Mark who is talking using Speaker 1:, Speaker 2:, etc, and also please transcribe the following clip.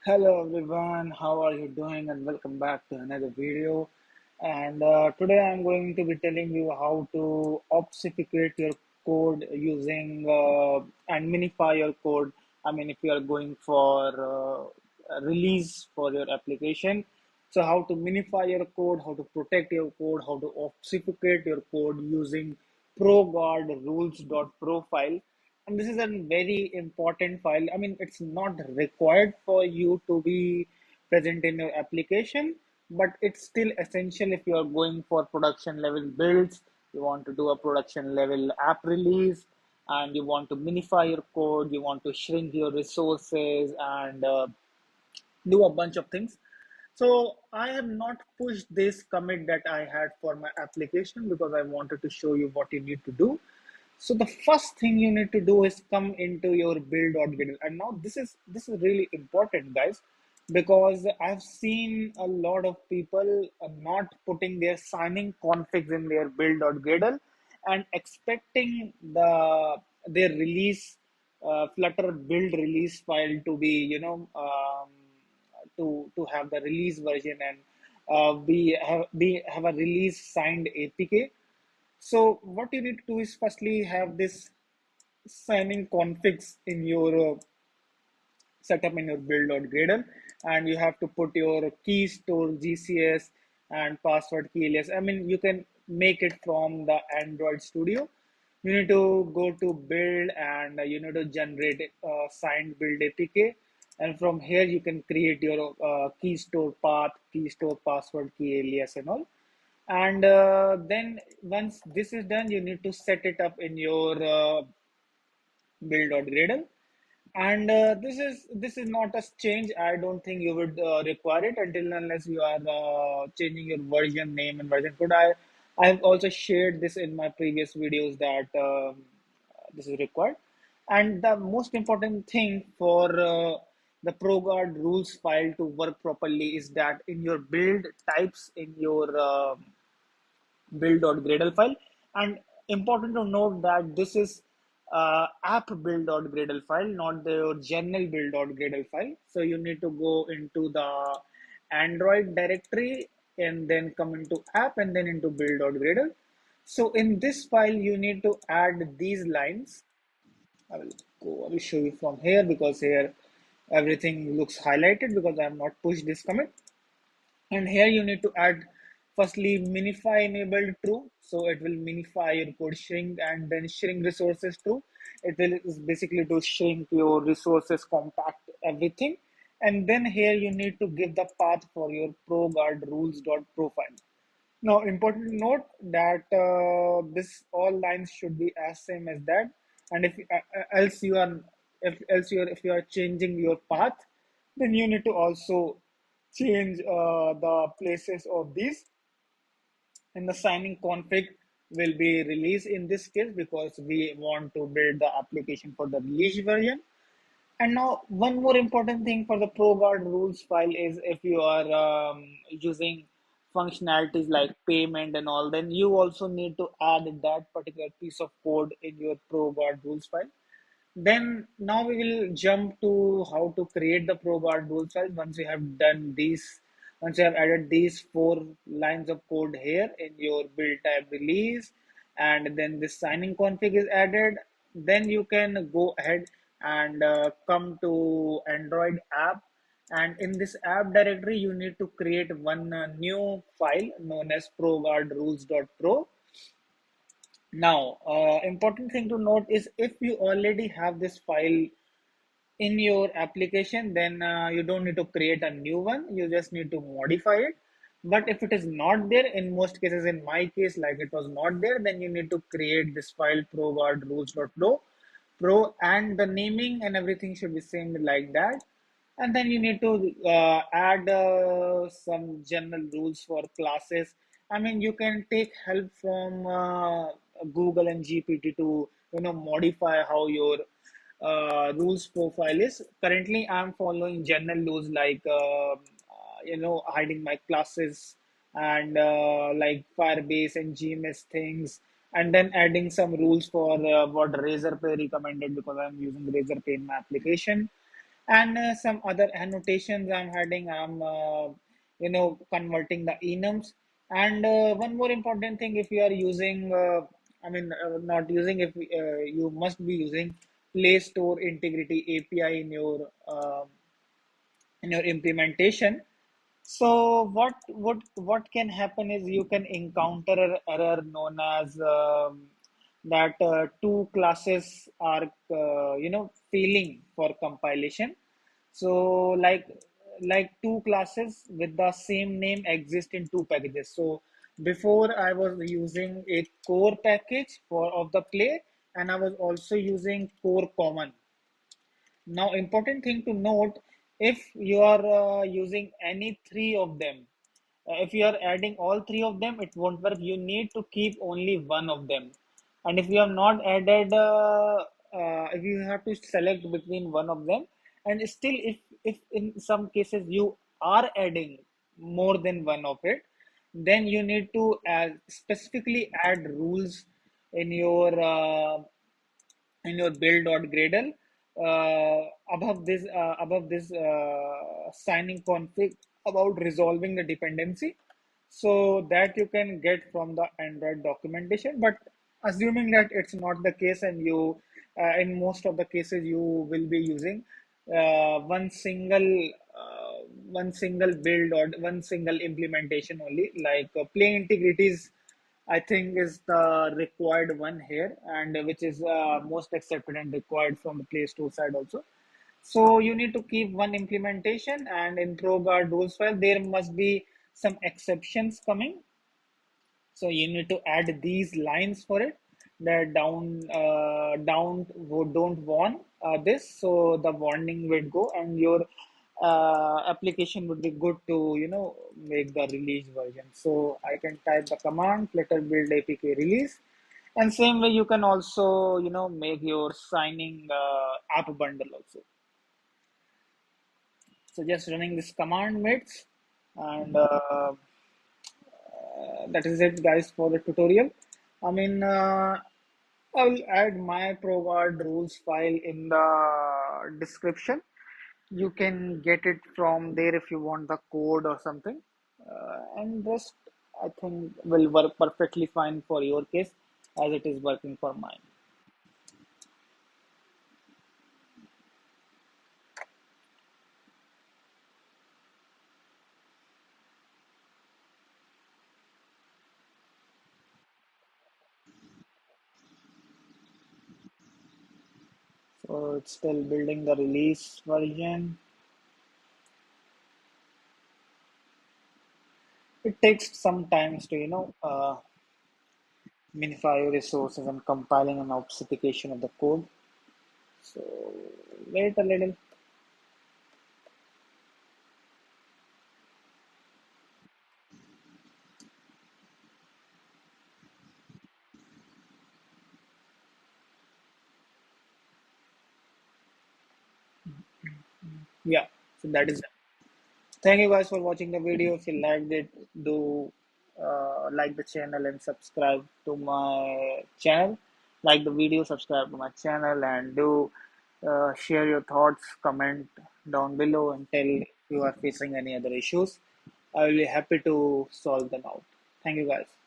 Speaker 1: Hello everyone, how are you doing? And welcome back to another video. And today I'm going to be telling you how to obfuscate your code using and minify your code. I mean, if you are going for a release for your application, so how to minify your code, how to protect your code, how to obfuscate your code using ProGuard rules.pro file. And this is a very important file. I mean, it's not required for you to be present in your application, but it's still essential if you are going for production level builds, you want to do a production level app release, and you want to minify your code, you want to shrink your resources, and do a bunch of things. So I have not pushed this commit that I had for my application because I wanted to show you what you need to do. So the first thing you need to do is come into your build.gradle. And now this is really important, guys, because I've seen a lot of people not putting their signing configs in their build.gradle and expecting their release Flutter build release file to be, to have the release version and have a release signed APK. So what you need to do is firstly have this signing configs in your setup in your build.gradle, and you have to put your key store GCS and password key alias. I mean, you can make it from the Android Studio. You need to go to build and you need to generate signed build APK. And from here, you can create your key store path, key store password, key alias, and all. And then once this is done, you need to set it up in your build.gradle. And this is not a change. I don't think you would require it until unless you are changing your version name and version code. I have also shared this in my previous videos that this is required. And the most important thing for the ProGuard rules file to work properly is that in your build types in your build.gradle file. And important to note that this is app build.gradle file, not the general build.gradle file. So you need to go into the Android directory and then come into app and then into build.gradle. So in this file, you need to add these lines. I will show you from here because here everything looks highlighted because I have not pushed this commit. And here you need to add firstly minify enabled true, so it will minify your code shrink, and then shrink resources true. It will is basically to shrink your resources, compact everything. And then here you need to give the path for your ProGuard rules.profile. Now, important to note that this all lines should be as same as that, and else you are if you are changing your path, then you need to also change the places of these, and the signing config will be released in this case because we want to build the application for the release version. And now, one more important thing for the ProGuard rules file is if you are using functionalities like payment and all, then you also need to add that particular piece of code in your ProGuard rules file. Then now we will jump to how to create the ProGuard rules file. Once you have added these four lines of code here in your build type release, and then this signing config is added, then you can go ahead and come to Android app. And in this app directory, you need to create one new file known as ProGuardRules.pro. Now, important thing to note is if you already have this file in your application, then you don't need to create a new one. You just need to modify it. But if it is not there, in most cases, in my case, like it was not there, then you need to create this file pro, and the naming and everything should be same like that. And then you need to add some general rules for classes. I mean, you can take help from Google and GPT to modify how your rules profile is. Currently, I'm following general rules like hiding my classes and like Firebase and GMS things, and then adding some rules for what Razorpay recommended because I'm using Razorpay in my application. and some other annotations I'm adding. I'm converting the enums. And one more important thing, if you are using, not using, if you must be using Play Store Integrity API in your implementation. So what can happen is you can encounter an error known as that two classes are failing for compilation. So like two classes with the same name exist in two packages. So before I was using a core package for of the play, and I was also using core common. Now, important thing to note, if you are using any three of them, if you are adding all three of them, it won't work. You need to keep only one of them. And if you have not added, if you have to select between one of them, and still if in some cases you are adding more than one of it, then you need to specifically add rules in your build.gradle above this signing config about resolving the dependency, so that you can get from the Android documentation. But assuming that it's not the case, and you in most of the cases you will be using one single build or one single implementation only, like play integrities, I think is the required one here, and which is most accepted and required from the Play Store side also. So you need to keep one implementation, and in ProGuard rules file, there must be some exceptions coming. So you need to add these lines for it. The don't warn this, so the warning would go, and your application would be good to make the release version. So I can type the command flutter build apk release, and same way you can also make your signing app bundle also. So just running this command mates, and that is it, guys, for the tutorial. I mean, I'll add my ProGuard rules file in the description. You can get it from there if you want the code or something. And rest, I think, will work perfectly fine for your case as it is working for mine. So it's still building the release version. It takes some time to, minify your resources and compiling an obfuscation of the code. So wait a little. Yeah, so that is it. Thank you guys for watching the video. If you liked it, do like the channel and subscribe to my channel. Like the video, subscribe to my channel, and do share your thoughts, comment down below, and tell if you are facing any other issues. I will be happy to solve them out. Thank you guys.